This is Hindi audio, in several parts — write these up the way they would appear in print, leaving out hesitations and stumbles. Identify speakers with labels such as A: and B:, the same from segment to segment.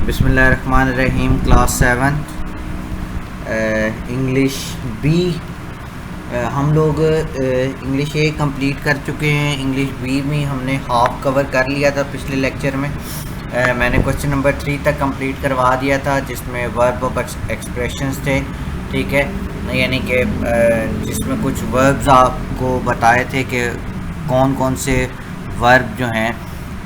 A: बिस्मिल्लाहिर्रहमानिर्रहीम। Class 7 English B. हम लोग इंग्लिश ए कंप्लीट कर चुके हैं। इंग्लिश बी में हमने हाफ कवर कर लिया था पिछले लेक्चर में। मैंने क्वेश्चन नंबर 3 तक कंप्लीट करवा दिया था, जिसमें वर्ब ऑफ एक्सप्रेशंस थे। ठीक है, यानी कि जिसमें कुछ वर्ब्स आपको बताए थे कि कौन कौन से वर्ब जो हैं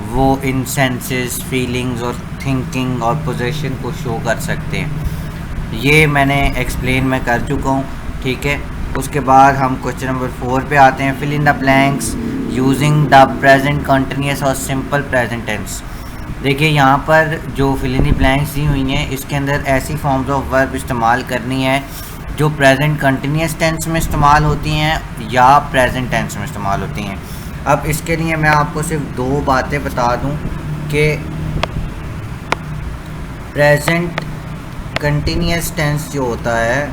A: वो इन सेंसेस, फीलिंग्स और थिंकिंग और पोजीशन को शो कर सकते हैं। ये मैंने एक्सप्लेन मैं कर चुका हूँ। ठीक है, उसके बाद हम क्वेश्चन नंबर 4 पे आते हैं। Fill in the blanks using the present continuous और सिंपल प्रेजेंट टेंस। देखिए यहाँ पर जो फिल इन द ब्लैंक्स दी हुई हैं, इसके अंदर ऐसी फॉर्म्स ऑफ वर्ब इस्तेमाल करनी है जो प्रेजेंट कंटिन्यूअस टेंस में इस्तेमाल होती हैं या प्रेजेंट टेंस में इस्तेमाल होती हैं। अब इसके लिए मैं आपको सिर्फ 2 बातें बता दूं कि प्रेजेंट कंटिन्यूअस टेंस जो होता है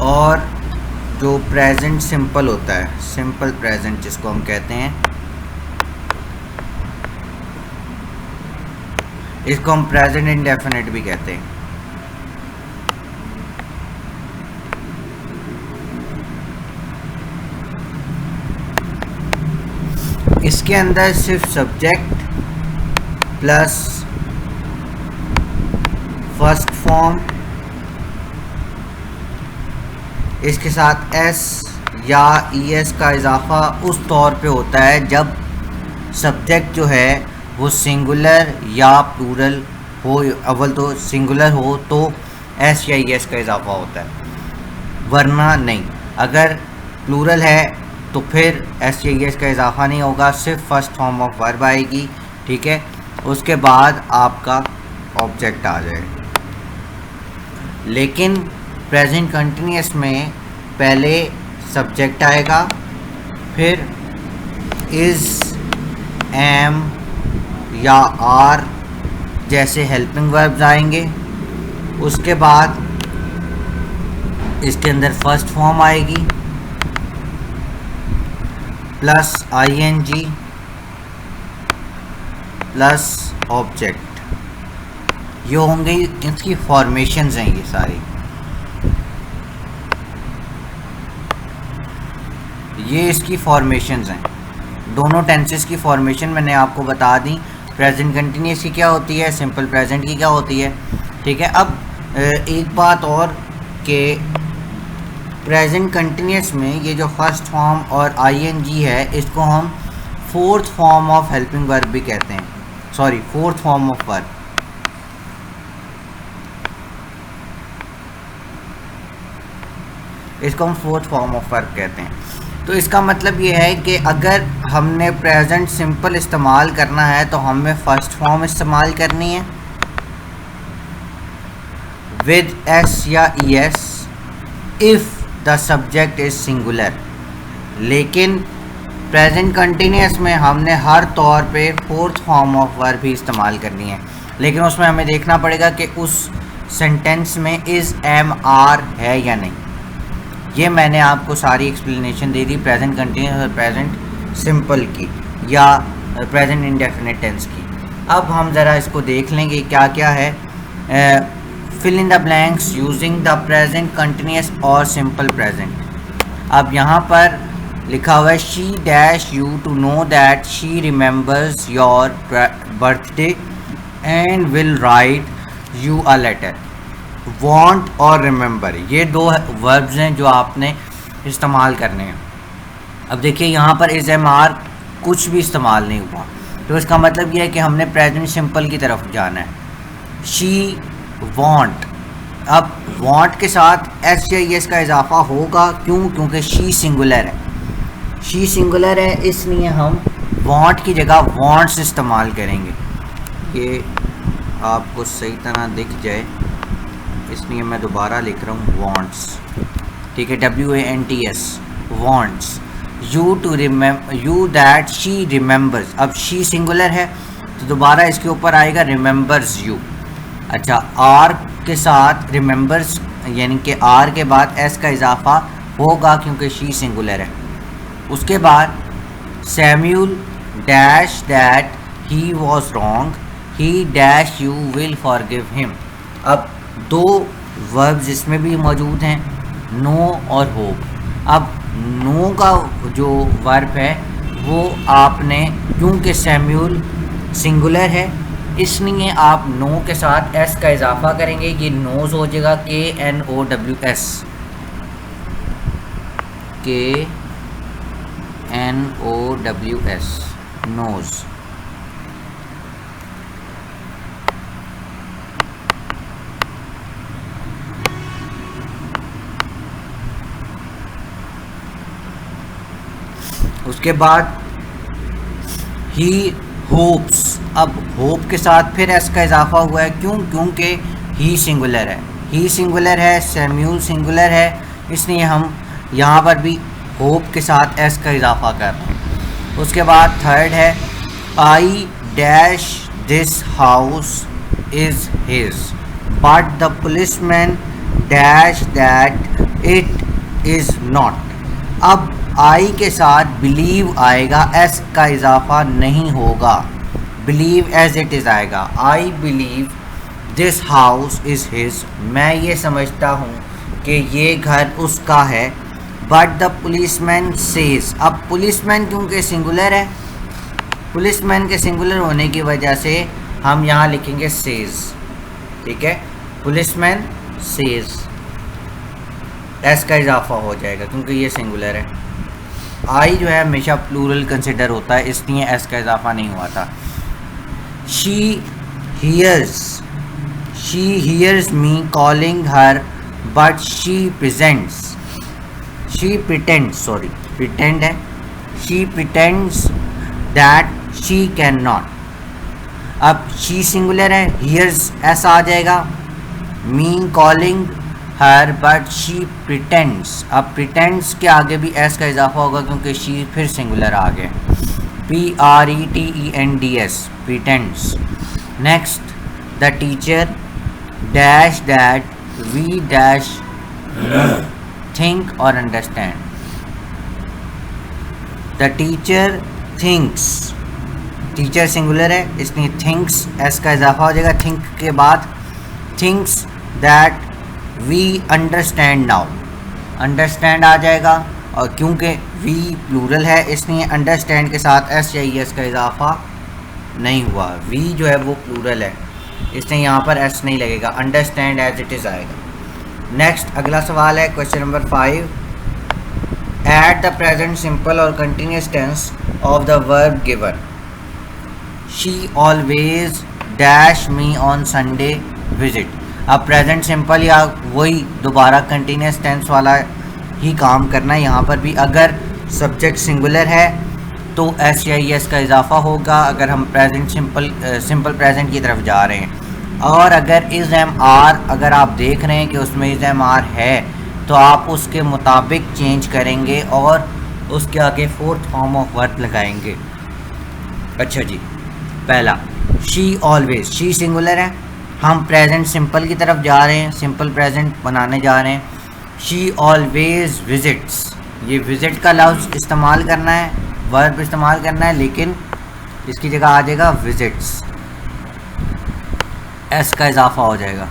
A: और जो प्रेजेंट सिंपल होता है, सिंपल प्रेजेंट जिसको हम कहते हैं, इसको हम प्रेजेंट इंडेफिनिट भी कहते हैं। इसके अंदर सिर्फ सब्जेक्ट प्लस फर्स्ट फॉर्म, इसके साथ एस या ईएस का इजाफा उस तौर पे होता है जब सब्जेक्ट जो है वो सिंगुलर या प्लूरल हो। अव्वल तो सिंगुलर हो तो एस या ईएस का इजाफा होता है, वरना नहीं। अगर प्लूरल है तो फिर एस या ईएस का इजाफा नहीं होगा, सिर्फ फर्स्ट फॉर्म ऑफ वर्ब आएगी। ठीक है, उसके बाद आपका ऑब्जेक्ट आ जाएगा। लेकिन प्रेजेंट कंटिन्यूअस में पहले सब्जेक्ट आएगा, फिर इज़, एम या आर जैसे हेल्पिंग वर्ब्स आएंगे। उसके बाद इसके अंदर फर्स्ट फॉर्म आएगी प्लस आईएनजी प्लस ऑब्जेक्ट। ये होंगे इसकी फॉर्मेशंस हैं, ये सारी। ये इसकी फॉर्मेशंस हैं, दोनों टेंसेस की फॉर्मेशन मैंने आपको बता दी। प्रेजेंट कंटिन्यूअस की क्या होती है, सिंपल प्रेजेंट की क्या होती है। ठीक है, अब एक बात और कि प्रेजेंट कंटिन्यूअस में ये जो फर्स्ट फॉर्म और आईएनजी है, इसको हम fourth form of helping verb भी कहते हैं। Sorry, fourth form of verb. इसको हम फोर्थ फॉर्म ऑफ वर्ब कहते हैं। तो इसका मतलब ये है कि अगर हमने प्रेजेंट सिंपल इस्तेमाल करना है तो हमें फर्स्ट फॉर्म इस्तेमाल करनी है विद एस या ES if the subject is singular. लेकिन प्रेजेंट कंटिन्यूअस में हमने हर तौर पे फोर्थ फॉर्म ऑफ वर्ब भी इस्तेमाल करनी है, लेकिन उसमें हमें देखना पड़ेगा कि उस सेंटेंस में इज़, एम, आर है या नहीं। ये मैंने आपको सारी explanation they the present continuous और प्रेजेंट सिंपल की या प्रेजेंट इंडेफिनिट टेंस की। अब हम ज़रा इसको देख लेंगे क्या क्या है। Fill in the blanks using the present continuous और सिंपल प्रेजेंट। अब यहाँ पर लिखा हुआ है she dash you to know that she remembers your birthday and will write you a letter. Want और रिमेंबर, ये 2 वर्ब्स हैं जो आपने इस्तेमाल करने हैं। अब देखिए यहाँ पर इज़, एम, आर कुछ भी इस्तेमाल नहीं हुआ, तो इसका मतलब ये है कि हमने प्रेजेंट सिंपल की तरफ जाना है। शी वांट, अब वांट के साथ एस या एस का इजाफा होगा, क्यों? क्योंकि शी सिंगुलर है। शी सिंगुलर है, इसलिए हम वांट की जगह वांट्स इस्तेमाल करेंगे। ये आपको सही तरह दिख जाए इसलिए मैं दोबारा लिख रहा हूँ वांट्स। ठीक है, WANTS, wants. You to remember, you that she remembers. अब शी सिंगुलर है तो दोबारा इसके ऊपर आएगा रिमेंबर्स यू। अच्छा, आर के साथ रिमेंबर्स यानी कि आर के बाद एस का इजाफा होगा क्योंकि शी सिंगुलर है। उसके बाद Samuel dash that he was wrong, he dash you will forgive him. अब दो वर्ब्स इसमें भी मौजूद हैं, नो और होप। अब नो का जो वर्ब है वो आपने, क्योंकि सैम्यूल सिंगुलर है इसलिए आप नो के साथ एस का इजाफा करेंगे, ये नोज हो जाएगा KNOWS, KNOWS, नोज। उसके बाद ही होप्स। अब होप के साथ फिर एस का इजाफा हुआ है, क्यों? क्योंकि ही सिंगुलर है, ही सिंगुलर है, सैम्यूल सिंगुलर है, इसलिए हम यहाँ पर भी होप के साथ एस का इजाफा कर रहे हैं। उसके बाद थर्ड है I dash this house is his but the policeman dash that it is not. अब आई के साथ बिलीव आएगा, एस का इजाफा नहीं होगा, बिलीव एज इट इज़ आएगा। I believe this house is his, मैं ये समझता हूँ कि ये घर उसका है। बट द पुलिसमैन सेज, अब पुलिसमैन क्योंकि सिंगुलर है, पुलिसमैन के सिंगुलर होने की वजह से हम यहाँ लिखेंगे सेज, ठीक है, पुलिसमैन सेज, एस का इजाफा हो जाएगा क्योंकि ये सिंगुलर है। आई जो है हमेशा प्लूरल कंसिडर होता है, इसलिए एस का इजाफा नहीं हुआ था। She hears me calling her but she pretends that she cannot। अब she सिंगुलर है, hears एस आ जाएगा, me calling her but she pretends, अब pretends के आगे भी एस का इजाफा होगा क्योंकि she फिर सिंगुलर आ गया, PRETENDS, pretends। next the teacher dash that we dash think or understand। the teacher thinks, teacher singular है इसलिए thinks एस का इजाफा हो जाएगा, think के बाद thinks that we understand now, understand आ जाएगा, और क्योंकि we प्लूरल है इसलिए understand के साथ एस या एस का इजाफा नहीं हुआ, we जो है वो प्लूरल है इसलिए यहाँ पर एस नहीं लगेगा, अंडरस्टैंड एज इट इज़ आएगा। नेक्स्ट अगला सवाल है question number 5, at the present simple और continuous tense of the verb given, she always dash me on Sunday visit. अब प्रेजेंट सिंपल या वही दोबारा कंटिन्यूस टेंस वाला ही काम करना है, यहाँ पर भी अगर सब्जेक्ट सिंगुलर है तो एस या एस का इजाफा होगा अगर हम प्रेजेंट सिंपल प्रेजेंट की तरफ जा रहे हैं, और अगर इज़ एम आर अगर आप देख रहे हैं कि उसमें इज़ एम आर है तो आप उसके मुताबिक चेंज करेंगे और उसके आगे फोर्थ फॉर्म ऑफ वर्ब लगाएंगे। अच्छा जी, पहला शी ऑलवेज, शी सिंगुलर है, हम प्रेजेंट सिंपल की तरफ जा रहे हैं, सिंपल प्रेजेंट बनाने जा रहे हैं। शी ऑलवेज विजिट्स, ये विजिट का लफ्ज़ इस्तेमाल करना है, वर्ब इस्तेमाल करना है, लेकिन इसकी जगह आ जाएगा विजिट्स, एस का इजाफा हो जाएगा,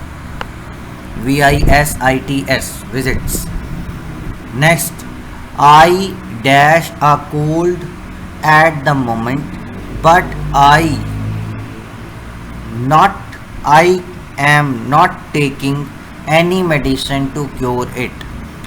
A: VISITS, visits. Next I dash a cold at the moment but I am not taking any medicine to cure it.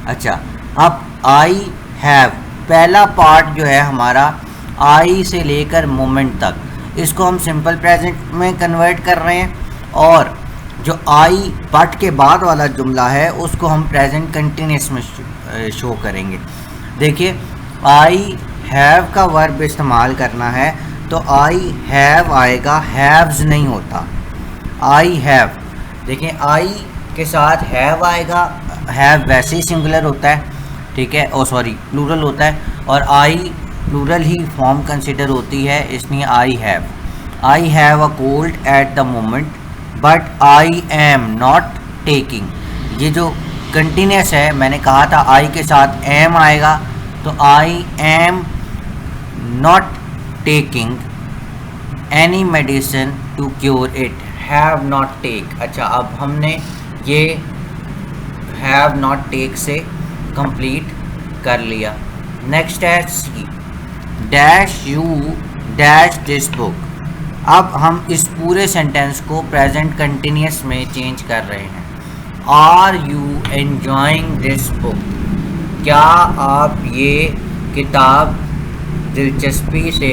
A: अच्छा, अब आई हैव, पहला पार्ट जो है हमारा आई से लेकर मोमेंट तक, इसको हम सिंपल प्रेजेंट में कन्वर्ट कर रहे हैं, और जो आई बट के बाद वाला जुमला है उसको हम प्रेजेंट कंटिन्यूस में शो करेंगे। देखिए आई हैव का वर्ब इस्तेमाल करना है तो आई हैव आएगा, हैव्स नहीं होता, आई हैव। देखिए आई के साथ हैव आएगा, हैव वैसे ही सिंगुलर होता है, ठीक है, ओ सॉरी प्लूरल होता है, और आई प्लूरल ही फॉर्म कंसिडर होती है, इसलिए I have a cold at the moment but I am not taking. ये जो कंटिन्यूस है, मैंने कहा था आई के साथ एम आएगा तो I am not taking any medicine to cure it, have not take. अच्छा, अब हमने ये हैव नॉट टेक से कंप्लीट कर लिया। नेक्स्ट है C, dash you dash this book. अब हम इस पूरे सेंटेंस को प्रेजेंट कंटिन्यूस में चेंज कर रहे हैं। Are you enjoying this book, क्या आप ये किताब दिलचस्पी से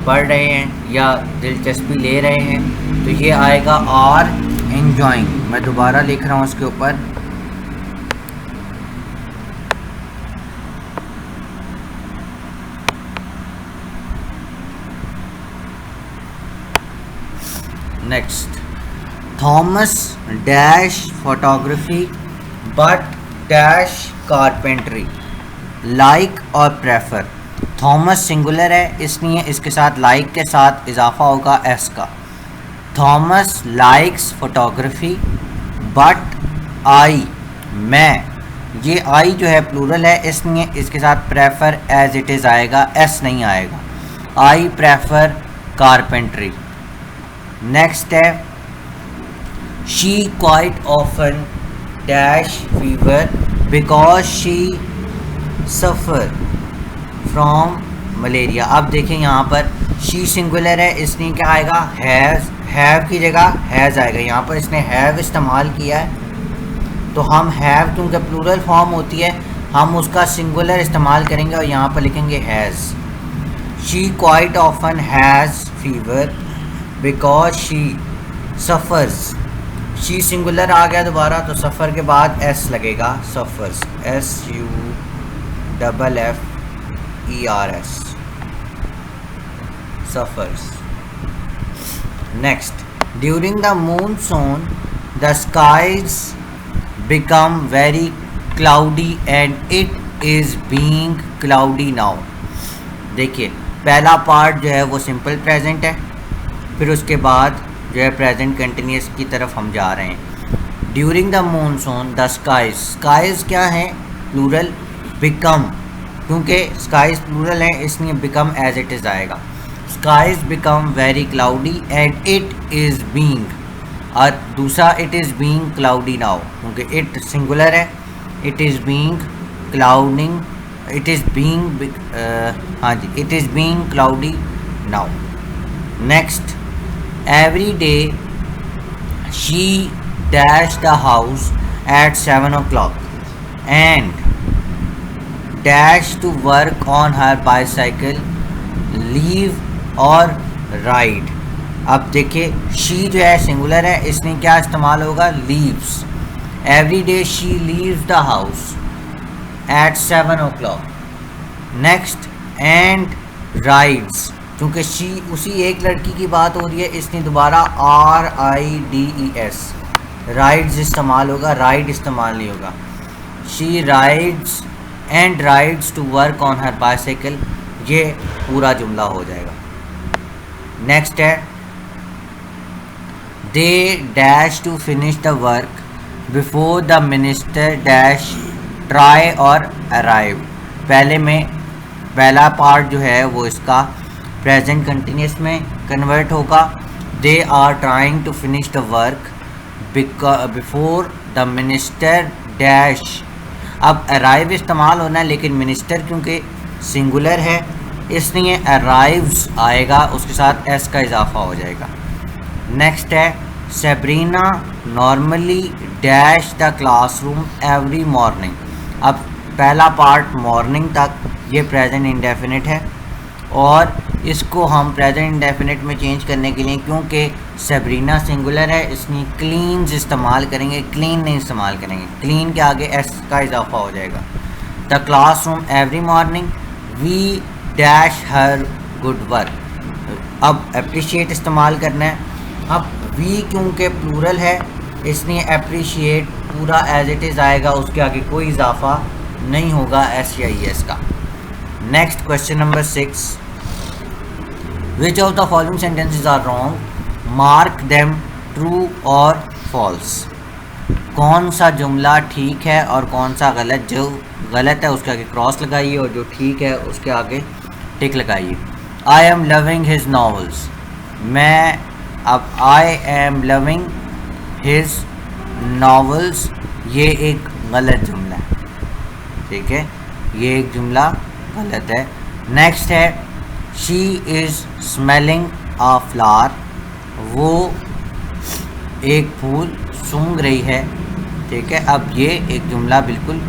A: पढ़ रहे हैं या दिलचस्पी ले रहे हैं? तो ये आएगा आर एंजॉइंग। मैं दोबारा लिख रहा हूँ उसके ऊपर, next, Thomas dash photography but dash carpentry, like और प्रेफर। थॉमस सिंगुलर है, इसलिए इसके साथ लाइक के साथ इजाफा होगा एस का। Thomas likes photography but I, मैं, ये आई जो है प्लूरल है, इसलिए इसके साथ प्रेफर एज इट इज़ आएगा, एस नहीं आएगा। I prefer carpentry. नेक्स्ट है she quite often dash fever because she suffer from malaria. अब देखें यहाँ पर शी सिंगुलर है, इसने क्या आएगा, हैव की जगह हैज़ आएगा। यहाँ पर इसने हैव इस्तेमाल किया है, तो हम हैव क्योंकि प्लूरल फॉर्म होती है हम उसका सिंगुलर इस्तेमाल करेंगे और यहाँ पर लिखेंगे has. She quite often has fever because she suffers. She singular आ गया दोबारा, तो सफ़र के बाद एस लगेगा, suffers, SUFFERS, suffers. Next, during the monsoon the skies become very cloudy and it is being cloudy now. देखिए पहला पार्ट जो है वो सिंपल प्रेजेंट है, फिर उसके बाद जो है प्रेजेंट कंटिन्यूस की तरफ हम जा रहे हैं। During the monsoon the skies, skies क्या है, प्लूरल, बिकम, क्योंकि स्काइज प्लूरल है इसलिए बिकम एज इट इज़ आएगा। Skies become very cloudy and it is being, और दूसरा it is being cloudy now, क्योंकि इट सिंगुलर है, it is being clouding, it is being, हाँ जी, it is being cloudy now. Next, every day she dashed the house at 7 o'clock and dashed to work on her bicycle, leave और ride। अब देखिए she जो है सिंगुलर है, इसमें क्या इस्तेमाल होगा, leaves। every day she leaves the house at 7 o'clock। next, and rides, क्योंकि शी उसी एक लड़की की बात हो रही है, इसने दोबारा RIDES, राइड्स इस्तेमाल होगा, राइड इस्तेमाल नहीं होगा। She rides and rides to work on her bicycle, ये पूरा जुमला हो जाएगा। नेक्स्ट है they dash to finish the work before the minister dash try और अराइव। पहला पार्ट जो है वो इसका प्रेजेंट कंटिन्यूस में कन्वर्ट होगा। They are trying to finish the work before the minister dash. अब अराइव इस्तेमाल होना है, लेकिन मिनिस्टर क्योंकि सिंगुलर है इसलिए अराइव्स आएगा, उसके साथ एस का इजाफा हो जाएगा। नेक्स्ट है Sabrina normally dash the classroom every morning. अब पहला पार्ट मॉर्निंग तक ये प्रेजेंट इंडेफिनिट है, और इसको हम प्रेजेंट इंडेफिनिट में चेंज करने के लिए, क्योंकि सेब्रीना सिंगुलर है इसलिए क्लीन्स इस्तेमाल करेंगे, क्लीन नहीं इस्तेमाल करेंगे। क्लीन के आगे एस का इजाफा हो जाएगा। The classroom every morning we dash her good work. अब अप्रिशिएट इस्तेमाल करना है। अब वी क्योंकि प्लूरल है इसलिए अप्रिशिएट पूरा एज इट इज़ आएगा, उसके आगे कोई इजाफा नहीं होगा एस या ई एस का। Next question number 6, which of the following sentences are wrong, mark them true और फॉल्स। कौन सा जुमला ठीक है और कौन सा गलत। जो गलत है उसके आगे क्रॉस लगाइए और जो ठीक है उसके आगे टिक लगाइए। I am loving his novels, मैं अब I am loving his novels ये एक गलत जुमला है, ठीक है, ये एक जुमला गलत है। नेक्स्ट है she is smelling a flower, वो एक फूल सूंघ रही है, ठीक है, अब ये एक जुमला बिल्कुल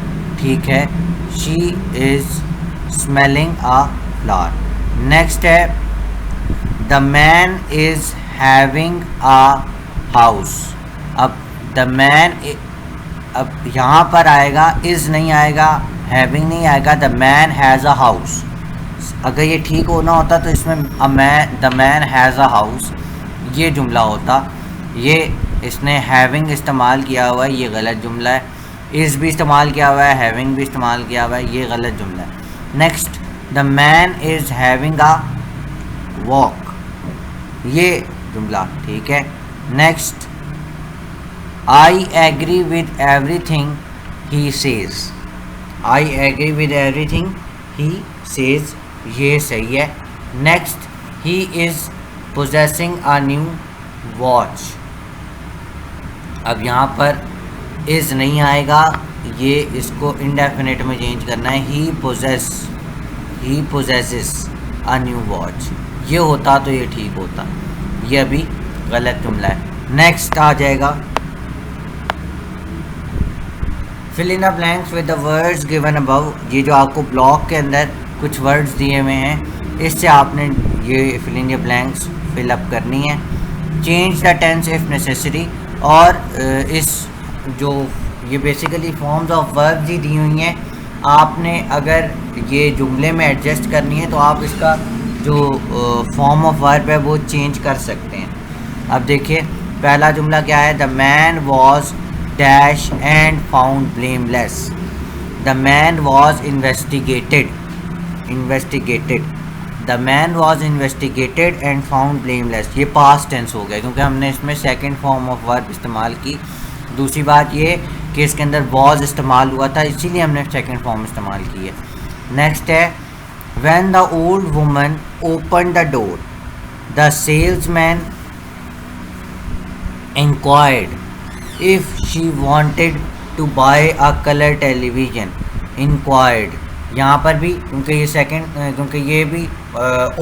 A: ठीक है, she is smelling a flower. Next है the man is having a house, अब द मैन, अब यहाँ पर आएगा इज़ नहीं आएगा, हैविंग नहीं आएगा, the man has a house. अगर ये ठीक होना होता तो इसमें the man has a house ये जुमला होता, ये इसने हैविंग इस्तेमाल किया हुआ है, ये गलत जुमला है। इज़ भी इस्तेमाल किया हुआ है, हैविंग भी इस्तेमाल किया हुआ है, ये गलत जुमला है। Next the man is having a walk, ये जुमला ठीक है। Next I agree with everything he says, I agree with everything he says ये सही है। Next he is possessing a new watch, अब यहाँ पर इज़ नहीं आएगा, ये इसको इंडेफिनिट में चेंज करना है, ही पोजेसेस अ न्यू वॉच, ये होता तो ये ठीक होता, ये अभी गलत जुमला है। नेक्स्ट आ जाएगा fill in the blanks with the words given above, ये जो आपको ब्लॉक के अंदर कुछ वर्ड्स दिए हुए हैं, इससे आपने ये fill in the blanks fill up करनी है। Change the tense if necessary, और इस जो ये बेसिकली फॉर्म्स ऑफ वर्ब्स ही दी हुई हैं, आपने अगर ये जुमले में एडजस्ट करनी है तो आप इसका जो फॉर्म ऑफ वर्ब है वो चेंज कर सकते हैं। अब देखिए पहला जुमला क्या है, the man was dash and found blameless, the man was investigated, the man was investigated and found blameless, ये पास्ट टेंस हो गया क्योंकि हमने इसमें सेकंड फॉर्म ऑफ वर्ब इस्तेमाल की। दूसरी बात ये कि इसके अंदर वॉज इस्तेमाल हुआ था, इसीलिए हमने सेकंड फॉर्म इस्तेमाल की है। नेक्स्ट है when the old woman open the door, the salesman inquired if she wanted to buy a colour television, inquired, यहाँ पर भी क्योंकि ये क्योंकि ये भी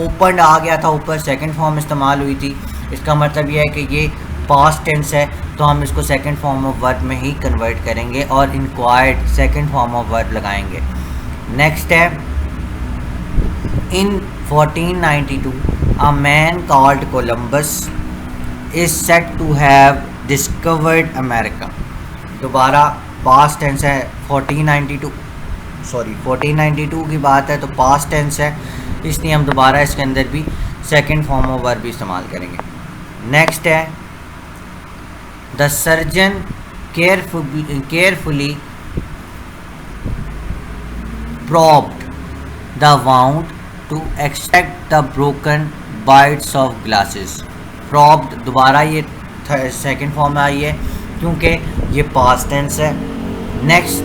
A: ओपन आ गया था ऊपर, सेकंड फॉर्म इस्तेमाल हुई थी, इसका मतलब ये है कि ये पास्ट टेंस है, तो हम इसको सेकंड फॉर्म ऑफ वर्ब में ही कन्वर्ट करेंगे और inquired second form of verb लगाएंगे। नेक्स्ट है in 1492 a man called Columbus is said to have discovered America, दोबारा पास्ट टेंस है, 1492 की बात है तो पास्ट टेंस है, इसलिए हम दोबारा इसके अंदर भी सेकंड फॉर्म ऑफ वर्ब भी इस्तेमाल करेंगे। नेक्स्ट है the surgeon carefully probed the wound to extract the broken bites of glasses, probed दोबारा ये सेकंड फॉर्म में आई है क्योंकि ये पास्ट टेंस है। Next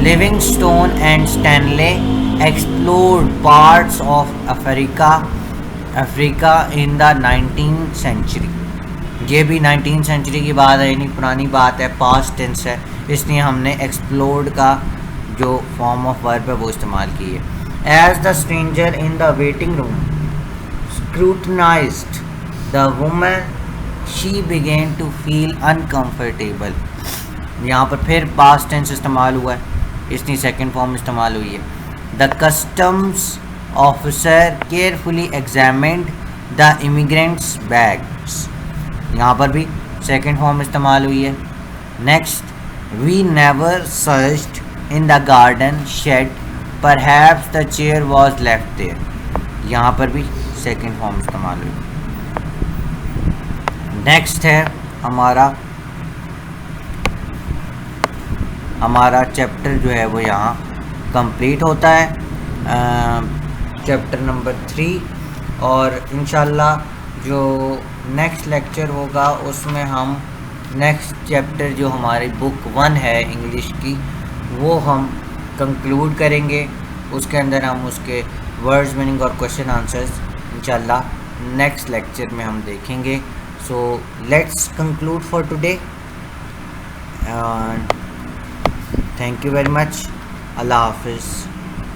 A: Livingstone and Stanley explored parts of Africa in the 19th century, ये भी 19th सेंचुरी की बात है, यानी पुरानी बात है, पास्ट टेंस है, इसलिए हमने एक्सप्लोर्ड का जो फॉर्म ऑफ वर्ब है वो इस्तेमाल की है। As the stranger in the waiting room scrutinised the woman she began to feel uncomfortable, यहाँ पर फिर पास्ट टेंस इस्तेमाल हुआ है, इसलिए सेकंड फॉर्म इस्तेमाल हुई है। The customs officer carefully examined the immigrants bags, यहाँ पर भी सेकंड फॉर्म इस्तेमाल हुई है। Next we never searched in the garden shed perhaps the chair was left there, यहाँ पर भी सेकंड फॉर्म इस्तेमाल हुई। नेक्स्ट है हमारा चैप्टर जो है वो यहाँ कंप्लीट होता है, चैप्टर नंबर 3, और इंशाल्लाह जो नेक्स्ट लेक्चर होगा उसमें हम नेक्स्ट चैप्टर जो हमारी बुक 1 है इंग्लिश की वो हम कंक्लूड करेंगे, उसके अंदर हम उसके वर्ड्स मीनिंग और क्वेश्चन आंसर्स इंशाल्लाह नेक्स्ट लेक्चर में हम देखेंगे. So let's conclude for today. Thank you very much. अल्लाह हाफिज़.